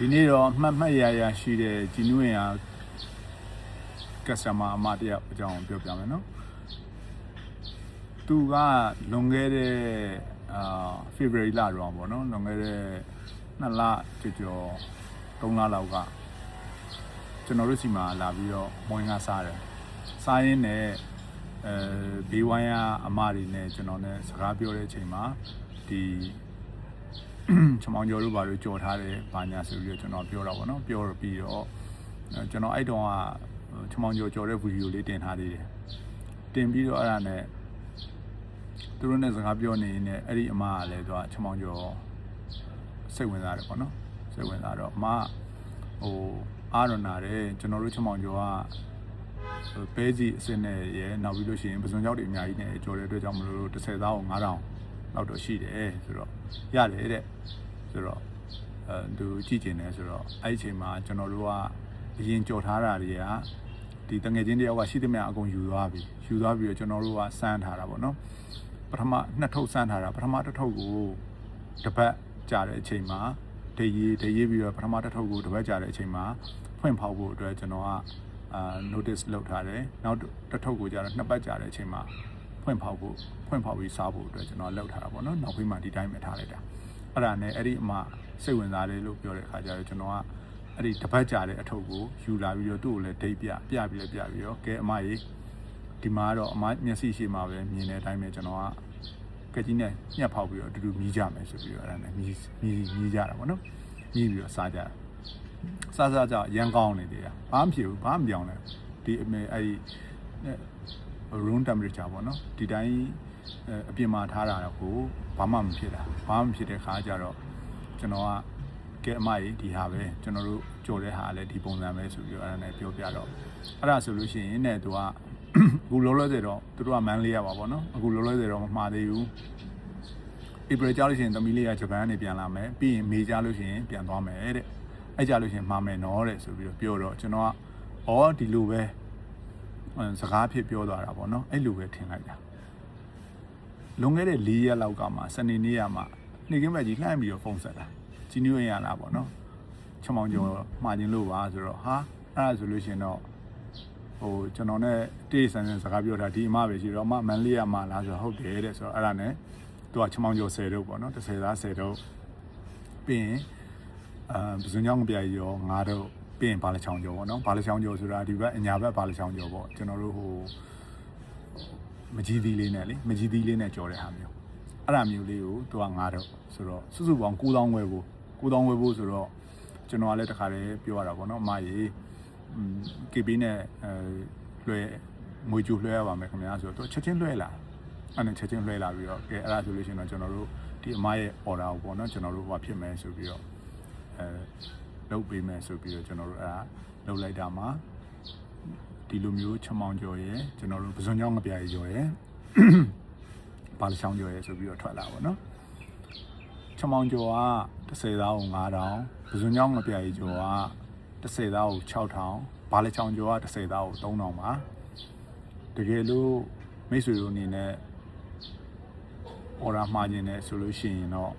ဒီနေ့တော့မှတ်ရရှိတဲ့ဂျီနူးရင်ကစတမာအမတယောက်အကြောင်းပြောပြမယ်နော်သူကလွန်ခဲ့တဲ့February လတော့ပေါ့နော်လွန်ခဲ့တဲ့2လကျော်3လလောက်ကကျွန်တော်တို့စီမှာလာပြီးတော့မွေးငါစားတယ်စားရင်းနဲ့ဘေးဝိုင်းအမတွေနဲ့ကျွန်တော်နဲ့စကားပြောတဲ့အချိန်မှာဒီချမောင်ကျော်တို့ဘာလို့ကြော်ထားတယ်ဘာညာဆိုပြီးတော့ကျွန်တော်ပြောတာပေါ့နော်ပြောပြီးတော့ကျွန်တော်အဲ့တုန်းကချမောင်ကျော်ကြော်တဲ့ဗီဒီယိုလေးတင်ထားသေးတယ်တင်ပြီးတော့အဲ့ဒါနဲ့သူတို့နဲ့စကားပြောနေနေအဲ့ဒီအမကလည်းသူကချမောင်ကျော်စိတ်ဝင်စားတယ်ပေါ့နော်စိတ်ဝင်စားတော့အမအားရနာတယ်ကျွန်တော်တို့ချမောင်ကျော်ကပဲစီအစစ်နဲ့ရနောက်ပြီးလို့ရှိရင်ပစွန်ကြောက်တွေအများကြီးနဲ့ကြော်တဲ့အတွက်ကြောင့်မလို့30သားကို9000လောက်တော့ရှိတယ်ဆိုတော့ရတယ်တဲ့ဆိုတော့သူကြည့်ကျင်တယ်ဆိုတော့အဲ့ဒီအချိန်မှာကျွန်တော်တို့ကအရင်ကြော်ထားတာတွေကဒီတငယ်ချင်းတယောက်ကရှိသမျှအကုန်ယူသွားပြီးတော့ကျွန်တော်တို့ကစမ်းထားတာပေါ့နော်ပထမ2ထုပ်စမ်းထားတာပထမတစ်ထုပ်ကိုတစ်ပတ်ကြာတဲ့အချိန်မှာဒေးရေးပြီးတော့ပထမတစ်ထုပ်ကိုတစ်ပတ်ကြာတဲ့အချိန်မှာဖွင့်ဖောက်ဖို့အတွက်ကျွန်တော်ကnotice လုပ်ထားတယ်နောက်တစ်ထုပ်ကိုကြာတော့2ပတ်ကြာတဲ့အချိန်မှာဖွင့်ဖောက်ပြီးစားဖို့အတွက်ကျွန်တော်လုပ်ထားတာပေါ့နော်နောက်ပြီးမှဒီတိုင်းပဲထားလိုက်တာအဲ့ဒါနဲ့အဲ့ဒီအမစိတ်ဝင်စားတယ်လို့ပြောတဲ့အခါကျတော့ကျွန်တော်ကအဲ့ဒီတစ်ပတ်ကြာတဲ့အထုပ်ကိုယူလာပြီးတော့သူ့ကိုလည်းဒိတ်ပြပြီးတော့ကဲအမကြီးဒီမှာတော့အမမျက်စိရှိမှပဲမြင်တဲ့အတိုင်းပဲကျွန်တော်ကကြီးနဲ့ညှက်ဖောက်ပြီးတော့အတူတူမြည်ကြမယ်ဆိုပြီးတော့အဲ့ဒါနဲ့မြည်ကြတာပေါ့နော်မြည်ပြီးတော့စားကြတာစားကြရန်ကောင်းနေသေးတာဘာမှမဖြစ်ဘူးဘာမှမပြောင်းလဲဒီအမေအဲ့ဒီ room temperature ပေါ့နော်ဒီတိုင်းအပြင်မှာထားတာကိုဘာမှမဖြစ်တဲ့ခါကျတော့ကျွန်တော်ကဲအမကြီးဒီဟာပဲကျွန်တော်တို့ကြော်တဲ့ဟာလည်းဒီပုံစံပဲဆိုပြီးတော့အဲ့ဒါနဲ့ပြောပြတော့အဲ့ဒါဆိုလို့ရှိရင်နဲ့သူကအခုလောလောဆယ်တော့သူတို့ကမန်းလေးရပါပေါ့နော်အခုလောလောဆယ်တော့မမှားသေးဘူး April ကြောက်လို့ရှိရင်သမီးလေးကဂျပန်ကနေပြန်လာမယ်ပြီးရင်မေကြောက်လို့ရှိရင်ပြန်သွားမယ်တဲ့အဲ့ကြလို့ရှိရင်မှာမယ်နော်တဲ့ဆိုပြီးတော့ပြောတော့ကျွန်တော်ကဒီလိုပဲစကားဖြစ်ပြောသွားတာပေါ့နော်အဲ့လိုပဲထင်လိုက်တာလွန်ခဲ့တဲ့4ရက်လောက်ကမှစနေနေ့ကမှနေကင်းဘက်ကြီးလှမ်းပြီးတော့ဖုန်းဆက်တာဂျီနူးရင်ရလားပေါ့နော်ချမောင်ကျော်မှားခြင်းလို့ပါဆိုတော့ဟာအဲ့ဒါဆိုလို့ရှိရင်တော့ကျွန်တော်နဲ့တေးဆန်းစကားပြောတာဒီအမပဲရှိတော့အမမန်လေးရမှာလားဆိုတော့ဟုတ်တယ်တဲ့ဆိုတော့အဲ့ဒါနဲ့သူကချမောင်ကျော်10တော့ပေါ့နော်30သား10တော့ပြီးရင်ပစွန်ကြောင့်ပြရရော9တော့ပြီးရင်ဘာလချောင်းကျော်ပေါ့နော်ဘာလချောင်းကျော်ဆိုတာဒီဘက်အညာဘက်ဘာလချောင်းကျော်ပေါ့ကျွန်တော်တို့မကြီးသီးလေးနဲ့ကြော်တဲ့ဟာမျိုးအဲ့ဒါမျိုးလေးကိုသူက9တော့ဆိုတော့စုစုပေါင်း9000ဝယ်ဖို့ဆိုတော့ကျွန်တော်ကလည်းတခါတည်းပြောရတာပေါ့နော်အမကြီးKBနဲ့လွှဲငွေကြိုလွှဲရပါမယ်ခင်ဗျာဆိုတော့ချက်ချင်းလွှဲလာအဲ့နဲ့ချက်ချင်းလွှဲလာပြီးတော့ကဲအဲ့ဒါဆိုလို့ရှိရင်တော့ကျွန်တော်တို့ဒီအမရဲ့ order ကိုပေါ့နော်ကျွန်တော်တို့ဘာဖြစ်မယ်ဆိုပြီးတော့လုပ်ပေးမယ်ဆိုပြီးတော့ကျွန်တော်တို့အဲ့ဒါလုပ်လိုက်တာမှာဒီလိုမျိုးချမောင်ကျော်ရဲ့ကျွန်တော်တို့ပစွန်ချောင်းငပြားကျော်ရဲ့ဘာလချောင်းကျော်ရဲ့ဆိုပြီးတော့ထွက်လာပါတော့ချမောင်ကျော်က30သားကို9000ပစွန်ချောင်းငပြားကျော်က30သားကို6000ဘာလချောင်းကျော်က30သားကို3000ပါတကယ်လို့မိတ်ဆွေတို့အနေနဲ့ order မှားခြင်းနဲ့ဆိုလို့ရှိရင်တော့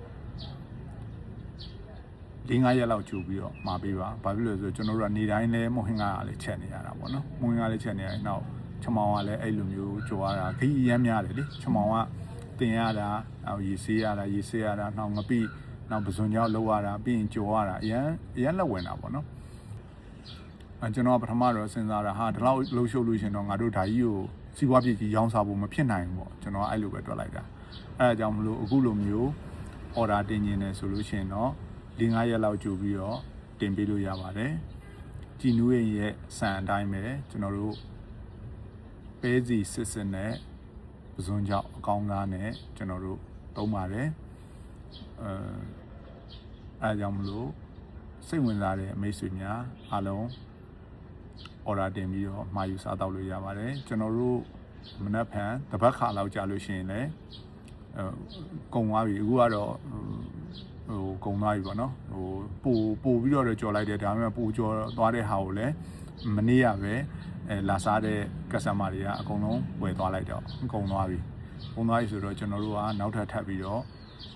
4-5ရက်လောက်ကြိုပြီးတော့မှာပေးပါဘာဖြစ်လို့လဲဆိုတော့ကျွန်တော်တို့ကနေတိုင်းလဲမွန်ဟင်ကလည်းချက်နေရတာပေါ့နော်မွန်ဟင်ကလည်းချက်နေရနောက်ချမောင်ကလည်းအဲ့လိုမျိုးကြိုရတာခီးရမ်းများတယ်လေချမောင်ကတင်ရတာနောက်ရေဆေးရတာနောက်ငပိနောက်ပစွန်ကြောက်လောက်ရတာပြီးရင်ကြိုရတာအရန်လက်ဝင်တာပေါ့နော်ကျွန်တော်ပထမတော့စဉ်းစားတာဟာဒီလောက်လှုပ်ရှုပ်လို့ရှင်တော့ငါတို့ဓာကြီးကိုစီးပွားပြည်ကြီးရောင်းစားဖို့မဖြစ်နိုင်ဘူးပေါ့ကျွန်တော်အဲ့လိုပဲတွက်လိုက်တာအဲ့ဒါကြောင့်မလို့အခုလိုမျိုး order တင်နေတယ်ဆိုလို့ရှင်တော့4-5ရက်လောက်ကြိုပြီးတော့တင်ပေးလို့ရပါတယ်ကြည်နူးရဲ့စံအတိုင်းပဲကျွန်တော်တို့ပဲစီစစ်နဲ့ပစွန်ကြောက်အကောင်းသားနဲ့ကျွန်တော်တို့သုံးပါတယ်အဲကြောင့်မလို့စိတ်ဝင်စားတဲ့မိတ်ဆွေများအားလုံး order တင်ပြီးတော့မှာယူစားတော့လို့ရပါတယ်ကျွန်တော်တို့မနက်ဖြန်တပတ်ခါလောက်ကြာလို့ရှိရင်လည်းကုန်သွားပြီအခုကတော့ကုန်သွားပြီပေါ့နော်ပို့ပြီးတော့ကြော်လိုက်တယ်ဒါပေမဲ့ပို့ကြော်သွားတဲ့ဟာကိုလည်းမနေ့ကပဲလာစားတဲ့ customer တွေကအကုန်လုံးဝယ်သွားလိုက်တော့ကုန်သွားပြီဆိုတော့ကျွန်တော်တို့ကနောက်ထပ်ပြီးတော့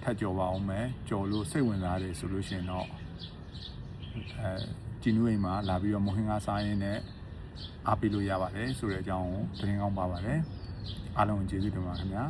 ထပ်ကြော်ပါအောင်မယ်ကြော်လို့စိတ်ဝင်စားတယ်ဆိုလို့ရှိရင်တော့ ကြည်နူးအိမ်မှာလာပြီးတော့မွေးငါစားရင်းနဲ့အားပေးလို့ရပါတယ်ဆိုတဲ့အကြောင်းကိုသတင်းကောင်းပါပါတယ်အားလုံးကျေးဇူးတင်ပါခင်ဗျာ